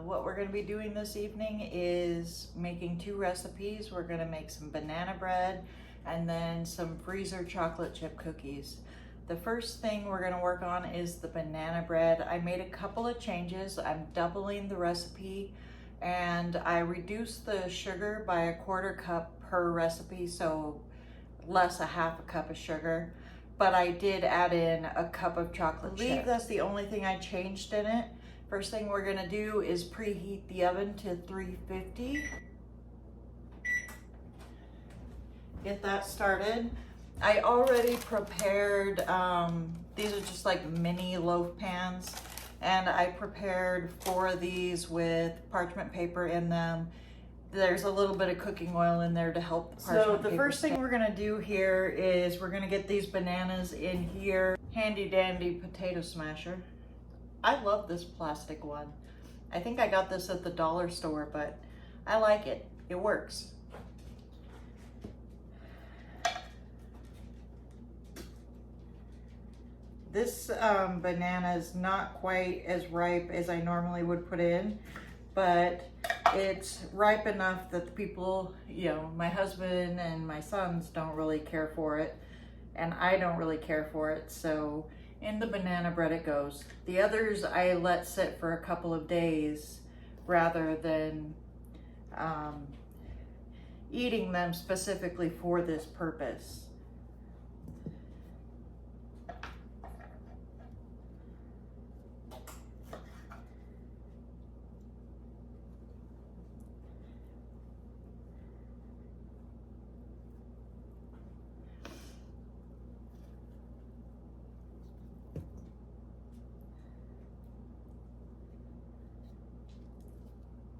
What we're going to be doing this evening is making two recipes. We're going to make some banana bread and then some freezer chocolate chip cookies. The first thing we're going to work on is the banana bread. I made a couple of changes. I'm doubling the recipe and I reduced the sugar by a 1/4 cup per recipe, so less a 1/2 cup of sugar. But I did add in a cup of chocolate chip. That's the only thing I changed in it. First thing we're gonna do is preheat the oven to 350. Get that started. I already prepared, these are just like mini loaf pans, and I prepared 4 of these with parchment paper in them. There's a little bit of cooking oil in there to help the parchment paper. So the first thing we're gonna do here is we're gonna get these bananas in here. Handy dandy potato smasher. I love this plastic one. I think I got this at the dollar store, but I like it. It works. This banana is not quite as ripe as I normally would put in, but it's ripe enough that the people, my husband and my sons don't really care for it, and I don't really care for it, so in the banana bread it goes. The others I let sit for a couple of days rather than eating them specifically for this purpose.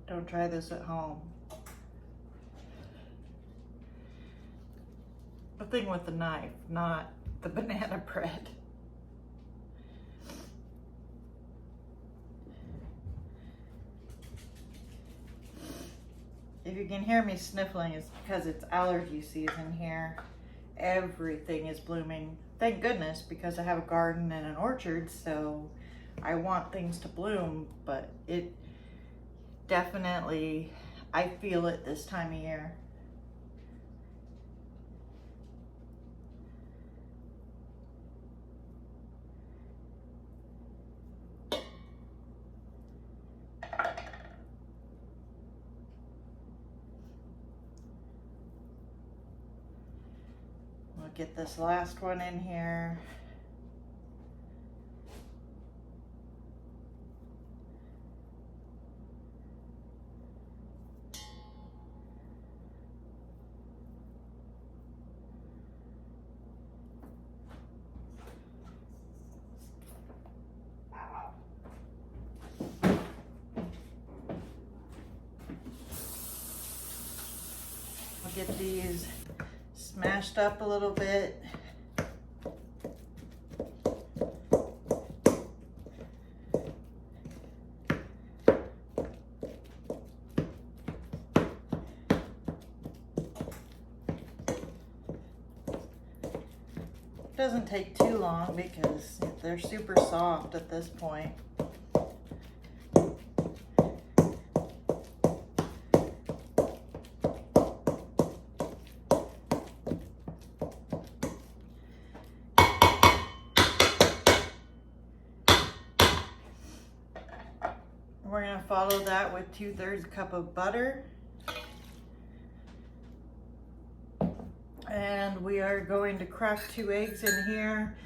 Don't try this at home. The thing with the knife, not the banana bread. If you can hear me sniffling, it's because it's allergy season here. Everything is blooming. Thank goodness, because I have a garden and an orchard, so I want things to bloom, but it definitely, I feel it this time of year. We'll get this last one in here. Get these smashed up a little bit. Doesn't take too long because they're super soft at this point. We're going to follow that with 2/3 cup of butter. And we are going to crack 2 eggs in here.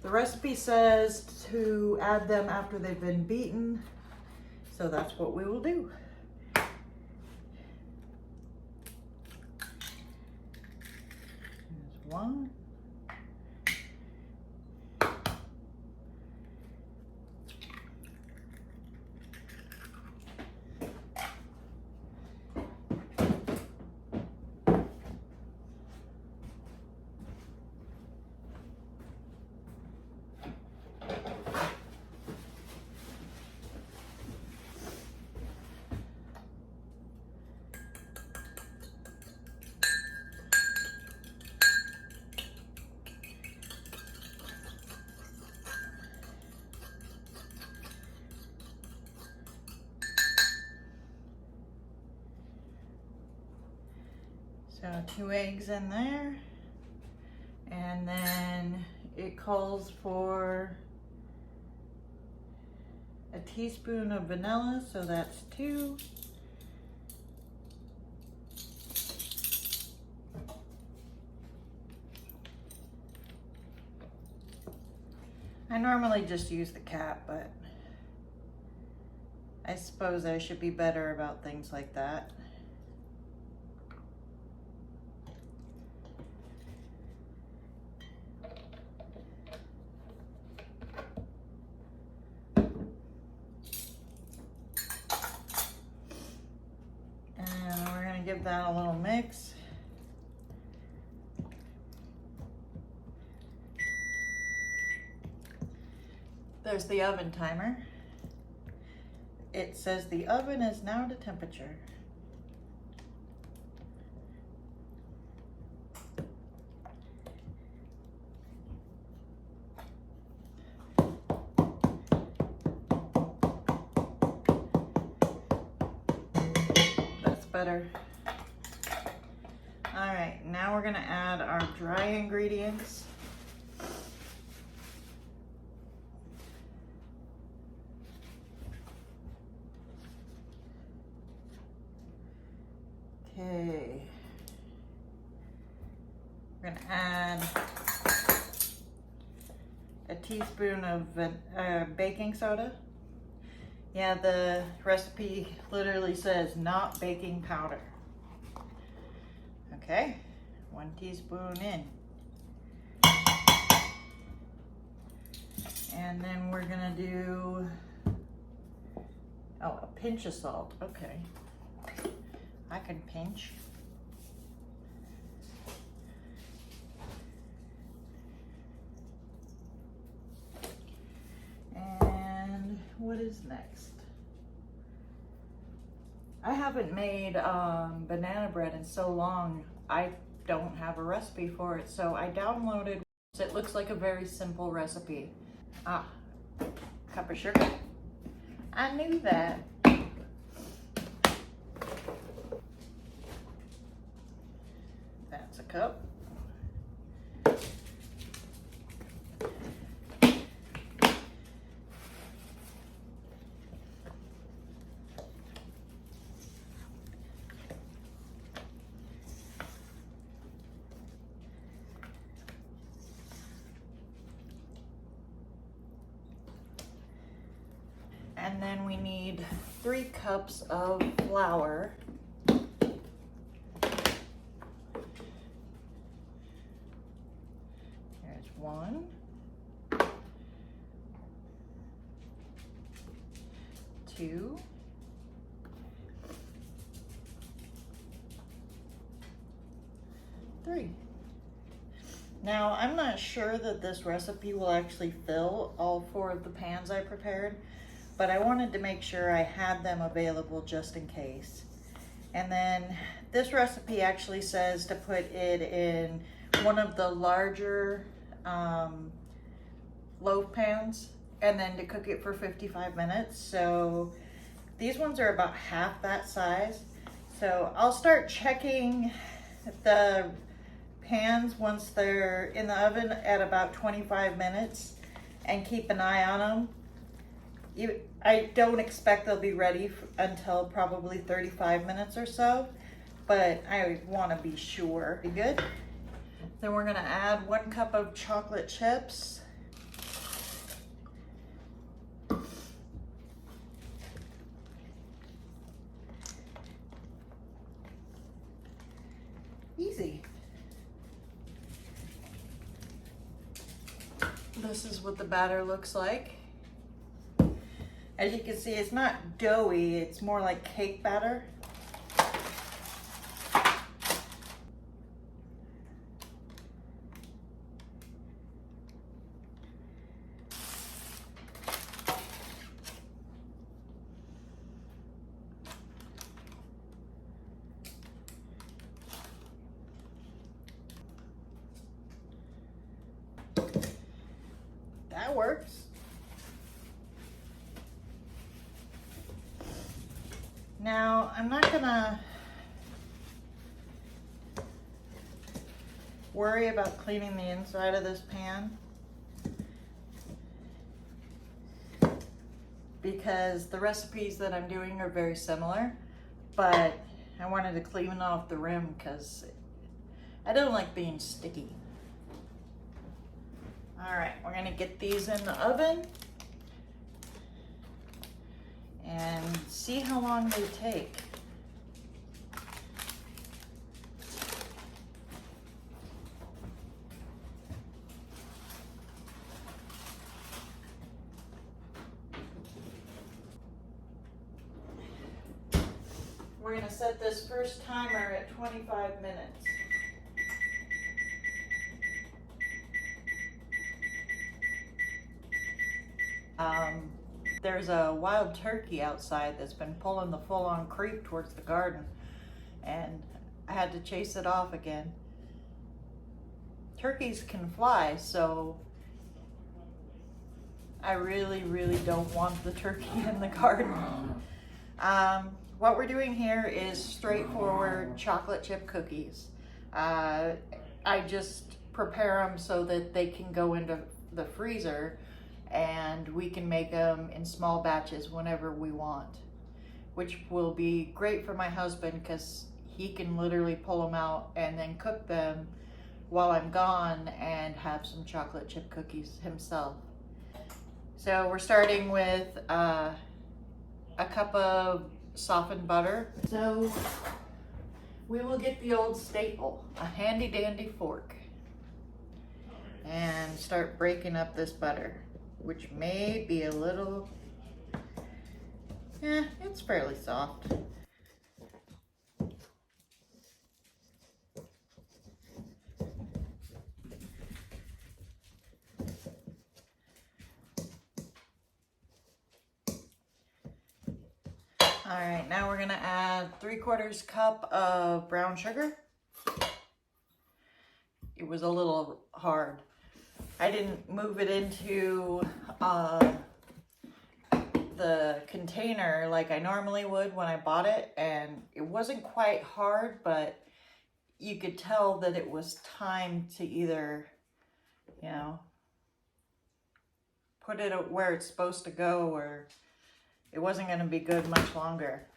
The recipe says to add them after they've been beaten, so that's what we will do. There's one. So 2 eggs in there. And then it calls for a teaspoon of vanilla, so that's 2. I normally just use the cap, but I suppose I should be better about things like that. And we're gonna give that a little mix. There's the oven timer. It says the oven is now to temperature. That's better. All right, now we're gonna add our dry ingredients. Okay, we're gonna add a teaspoon of baking soda. Yeah, the recipe literally says not baking powder. Okay, 1 teaspoon in. And then we're gonna do, a pinch of salt, okay. I can pinch. And what is next? I haven't made banana bread in so long. I don't have a recipe for it, so I downloaded. It looks like a very simple recipe. Cup of sugar. I knew that. That's a cup. And then we need 3 cups of flour. There's 1, 2, 3. Now, I'm not sure that this recipe will actually fill all 4 of the pans I prepared, but I wanted to make sure I had them available just in case. And then this recipe actually says to put it in one of the larger loaf pans and then to cook it for 55 minutes. So these ones are about half that size. So I'll start checking the pans once they're in the oven at about 25 minutes and keep an eye on them. I don't expect they'll be ready until probably 35 minutes or so, but I want to be sure. Be good. Then we're going to add 1 cup of chocolate chips. Easy. This is what the batter looks like. As you can see, it's not doughy, it's more like cake batter. That works. Now, I'm not gonna worry about cleaning the inside of this pan because the recipes that I'm doing are very similar, but I wanted to clean off the rim because I don't like being sticky. All right, we're gonna get these in the oven and see how long they take. We're gonna set this first timer at 25 minutes. There's a wild turkey outside that's been pulling the full-on creep towards the garden, and I had to chase it off again. Turkeys can fly, so I really don't want the turkey in the garden. What we're doing here is straightforward chocolate chip cookies. I just prepare them so that they can go into the freezer and we can make them in small batches whenever we want, which will be great for my husband because he can literally pull them out and then cook them while I'm gone and have some chocolate chip cookies himself. So we're starting with a cup of softened butter. So we will get the old staple, a handy dandy fork, and start breaking up this butter, which may be a little, it's fairly soft. All right, now we're gonna add 3/4 cup of brown sugar. It was a little hard. I didn't move it into the container like I normally would when I bought it, and it wasn't quite hard, but you could tell that it was time to either, you know, put it where it's supposed to go, or it wasn't going to be good much longer.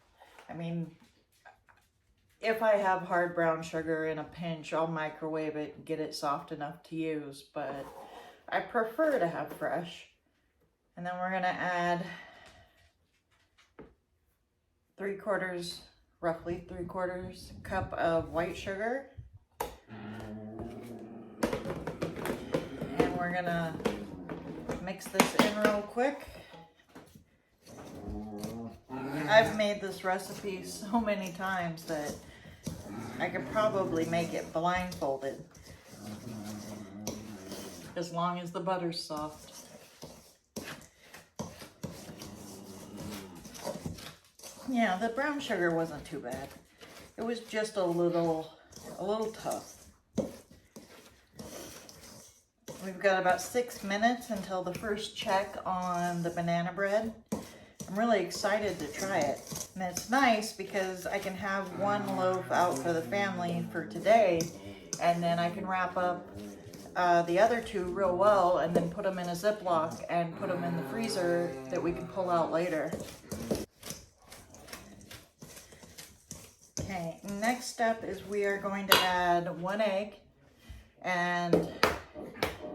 I mean, if I have hard brown sugar in a pinch, I'll microwave it and get it soft enough to use, but I prefer to have fresh. And then we're going to add roughly 3/4 cup of white sugar. And we're going to mix this in real quick. I've made this recipe so many times that I could probably make it blindfolded, as long as the butter's soft. Yeah, the brown sugar wasn't too bad. It was just a little tough. We've got about 6 minutes until the first check on the banana bread. I'm really excited to try it. And it's nice because I can have one loaf out for the family for today, and then I can wrap up the other two real well and then put them in a Ziploc and put them in the freezer that we can pull out later. Okay, next step is we are going to add 1 egg and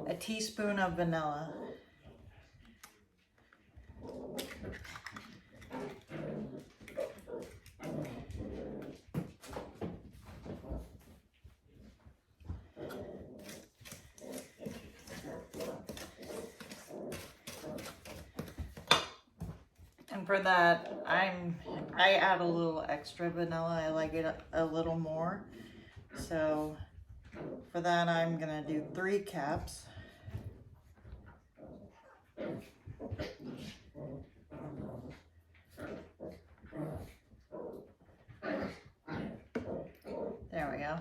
a teaspoon of vanilla. And for that, I add a little extra vanilla. I like it a little more. So for that, I'm gonna do 3 caps. There we go.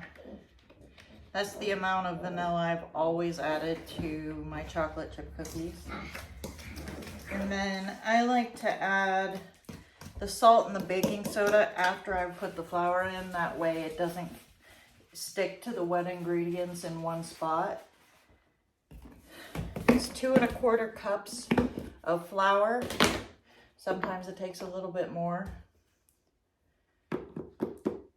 That's the amount of vanilla I've always added to my chocolate chip cookies. And then I like to add the salt and the baking soda after I've put the flour in. That way it doesn't stick to the wet ingredients in one spot. It's 2 1/4 cups of flour. Sometimes it takes a little bit more.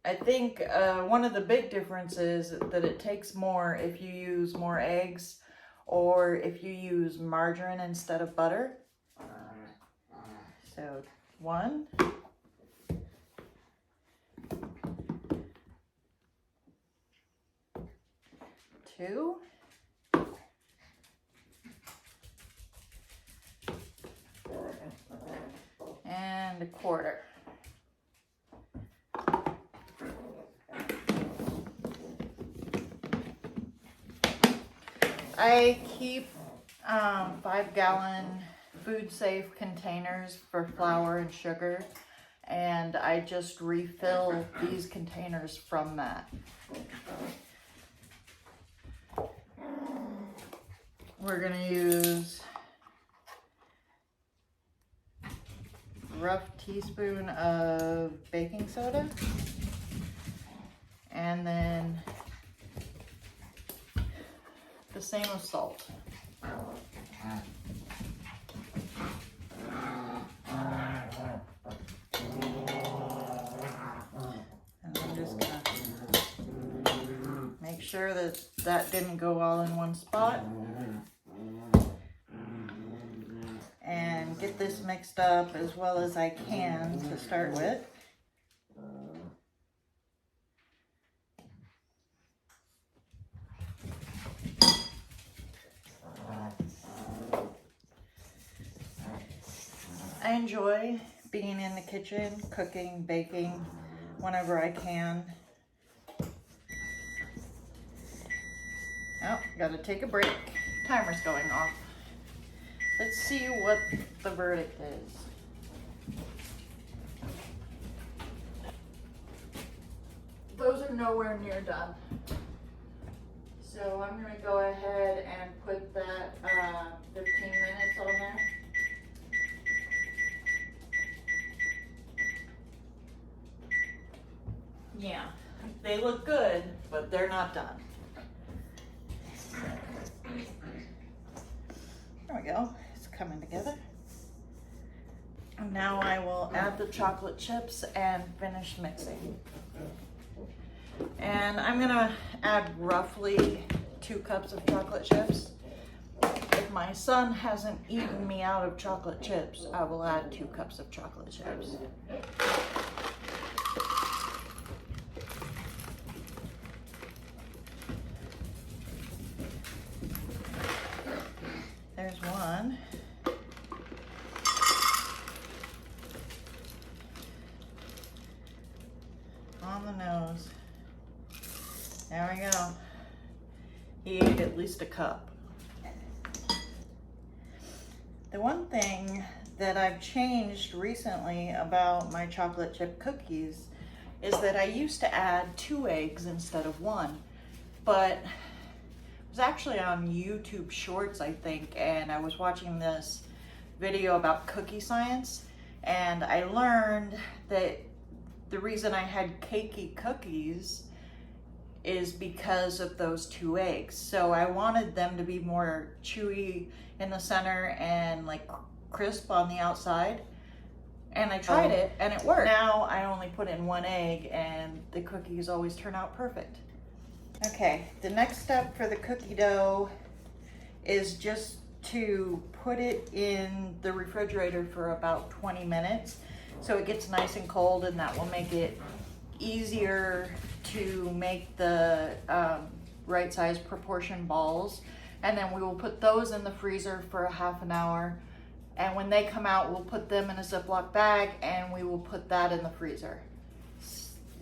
I think one of the big differences is that it takes more if you use more eggs or if you use margarine instead of butter. So 1. 2. And 1/4. I keep 5-gallon food safe containers for flour and sugar, and I just refill these containers from that. We're gonna use a rough teaspoon of baking soda, and then the same with salt. And I'm just gonna make sure that that didn't go all in one spot. And get this mixed up as well as I can to start with. I enjoy being in the kitchen, cooking, baking, whenever I can. Oh, gotta take a break. Timer's going off. Let's see what the verdict is. Those are nowhere near done. So I'm gonna go ahead and put that 15 minutes on there. Yeah, they look good, but they're not done. There we go, it's coming together. And now I will add the chocolate chips and finish mixing. And I'm gonna add roughly 2 cups of chocolate chips. If my son hasn't eaten me out of chocolate chips, I will add 2 cups of chocolate chips. There's 1. On the nose. There we go. He ate at least a cup. The one thing that I've changed recently about my chocolate chip cookies is that I used to add 2 eggs instead of 1, but it was actually on YouTube Shorts, I think, and I was watching this video about cookie science, and I learned that the reason I had cakey cookies is because of those 2 eggs. So I wanted them to be more chewy in the center and like crisp on the outside. And I tried it and it worked. Now I only put in 1 egg and the cookies always turn out perfect. Okay, the next step for the cookie dough is just to put it in the refrigerator for about 20 minutes so it gets nice and cold, and that will make it easier to make the right size proportion balls. And then we will put those in the freezer for a half an hour, and when they come out we'll put them in a Ziploc bag and we will put that in the freezer.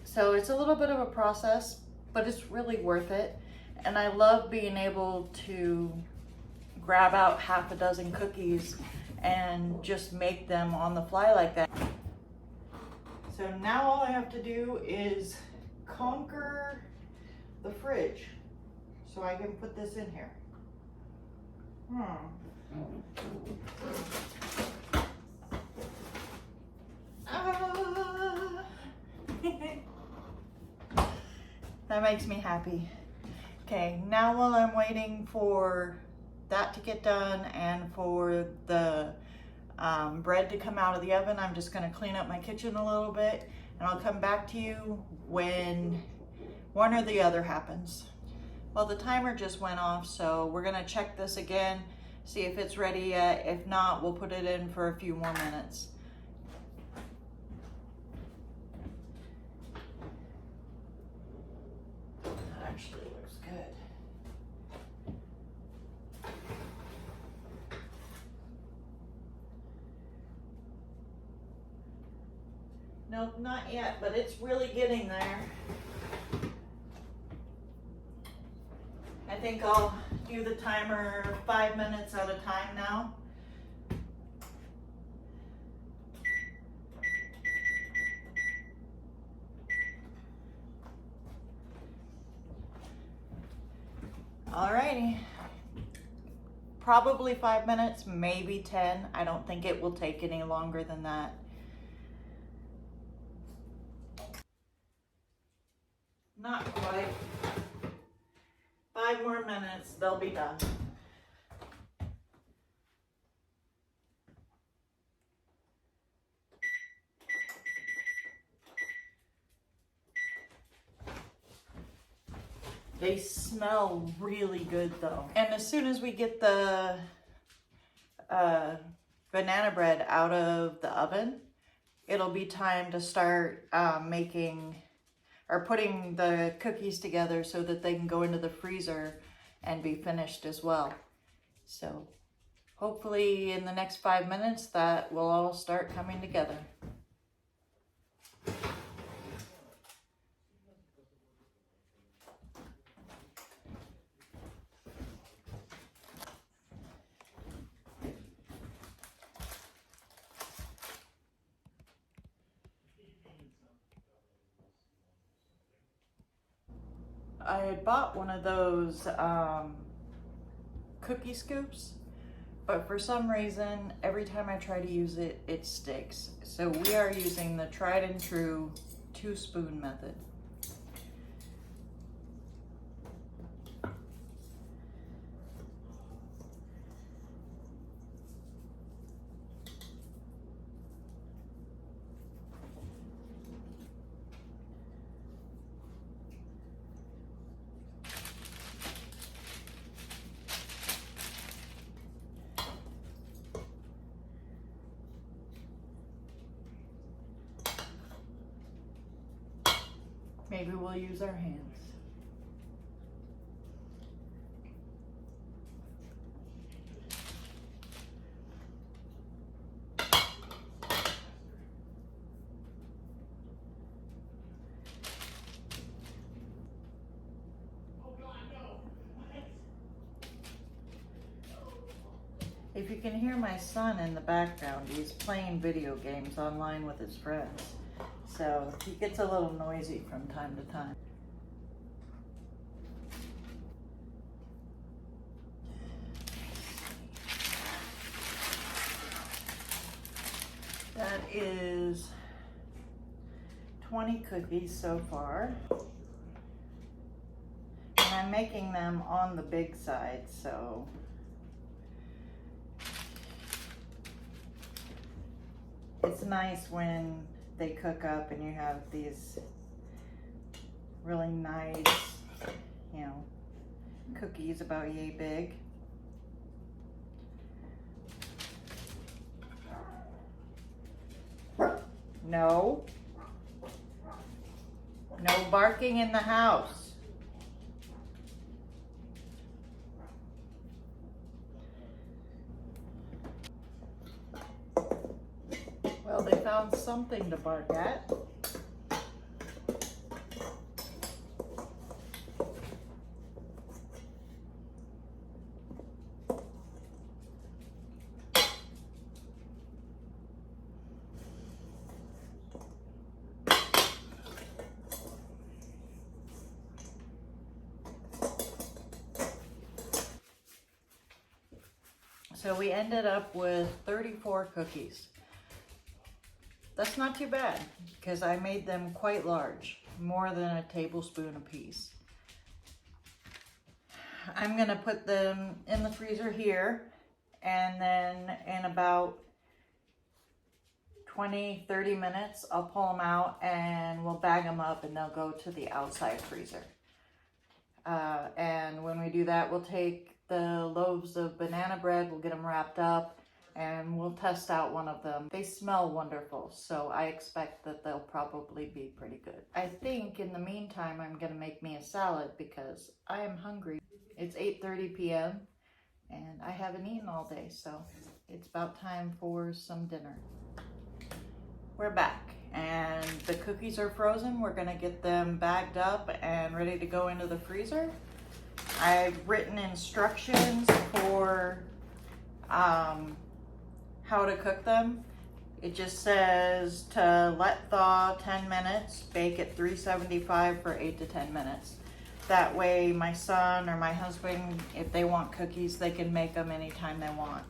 So it's a little bit of a process, but it's really worth it. And I love being able to grab out half a dozen cookies and just make them on the fly like that. So now all I have to do is conquer the fridge so I can put this in here. That makes me happy. Okay, now while I'm waiting for that to get done and for the bread to come out of the oven, I'm just gonna clean up my kitchen a little bit, and I'll come back to you when one or the other happens. Well, the timer just went off, so we're gonna check this again, see if it's ready yet. If not, we'll put it in for a few more minutes. That actually looks good. Nope, not yet, but it's really getting there. I think I'll do the timer 5 minutes at a time now. Alrighty. Probably 5 minutes, maybe 10. I don't think it will take any longer than that. Not quite. 5 more minutes, they'll be done. They smell really good though. And as soon as we get the banana bread out of the oven, it'll be time to start making or putting the cookies together so that they can go into the freezer and be finished as well. So hopefully in the next 5 minutes that will all start coming together. I had bought one of those cookie scoops, but for some reason, every time I try to use it, it sticks. So we are using the tried and true 2-spoon method. Maybe we'll use our hands. If you can hear my son in the background, he's playing video games online with his friends. So he gets a little noisy from time to time. That is 20 cookies so far. And I'm making them on the big side, so it's nice when they cook up and you have these really nice, cookies about yay big. No. No barking in the house. Well, they found something to bark at. So we ended up with 34 cookies. That's not too bad because I made them quite large. more than a tablespoon a piece. I'm gonna put them in the freezer here, and then in about 20-30 minutes I'll pull them out and we'll bag them up and they'll go to the outside freezer. And when we do that, we'll take the loaves of banana bread, we'll get them wrapped up, and we'll test out one of them. They smell wonderful, so I expect that they'll probably be pretty good. I think in the meantime I'm gonna make me a salad because I am hungry. It's 8:30 p.m. and I haven't eaten all day, so it's about time for some dinner. We're back and the cookies are frozen. We're gonna get them bagged up and ready to go into the freezer. I've written instructions for how to cook them. It just says to let thaw 10 minutes, bake at 375 for 8 to 10 minutes. That way my son or my husband, if they want cookies, they can make them anytime they want.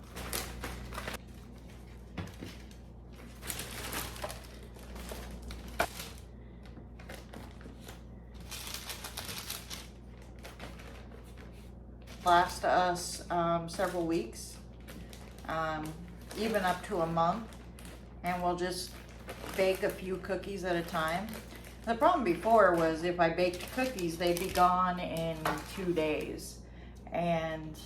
Last us several weeks, even up to a month, and we'll just bake a few cookies at a time. The problem before was if I baked cookies, they'd be gone in 2 days, and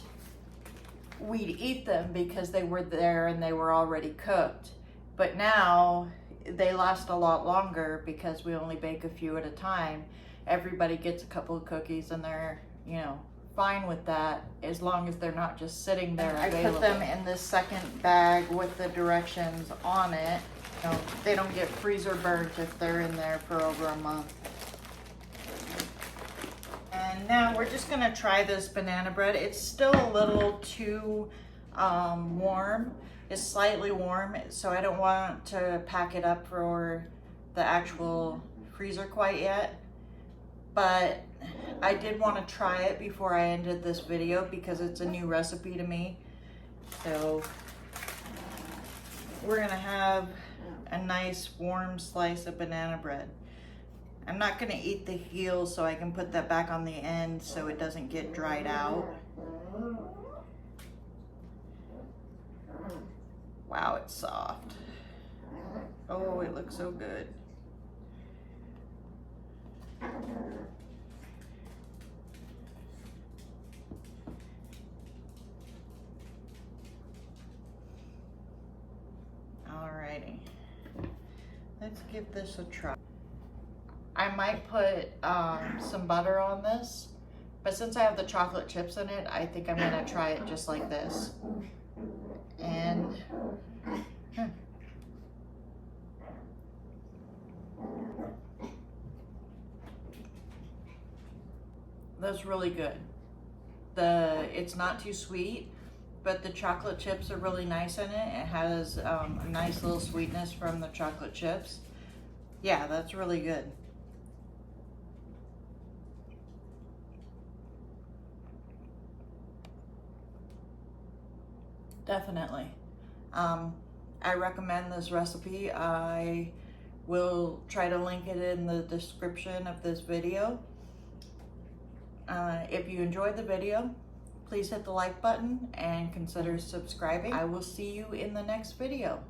we'd eat them because they were there and they were already cooked. But now they last a lot longer because we only bake a few at a time. Everybody gets a couple of cookies and they're, you know, fine with that as long as they're not just sitting there available. I put them in this second bag with the directions on it. You know, they don't get freezer burnt if they're in there for over a month. And now we're just gonna try this banana bread. It's still a little too warm. It's slightly warm, so I don't want to pack it up for the actual freezer quite yet. But I did want to try it before I ended this video because it's a new recipe to me. So we're gonna have a nice warm slice of banana bread. I'm not gonna eat the heel so I can put that back on the end so it doesn't get dried out. Wow, it's soft. Oh, it looks so good. Alrighty, let's give this a try. I might put some butter on this, but since I have the chocolate chips in it, I think I'm gonna try it just like this. And that's really good. It's not too sweet, but the chocolate chips are really nice in it. It has a nice little sweetness from the chocolate chips. Yeah, that's really good. Definitely. I recommend this recipe. I will try to link it in the description of this video. If you enjoyed the video, please hit the like button and consider subscribing. I will see you in the next video.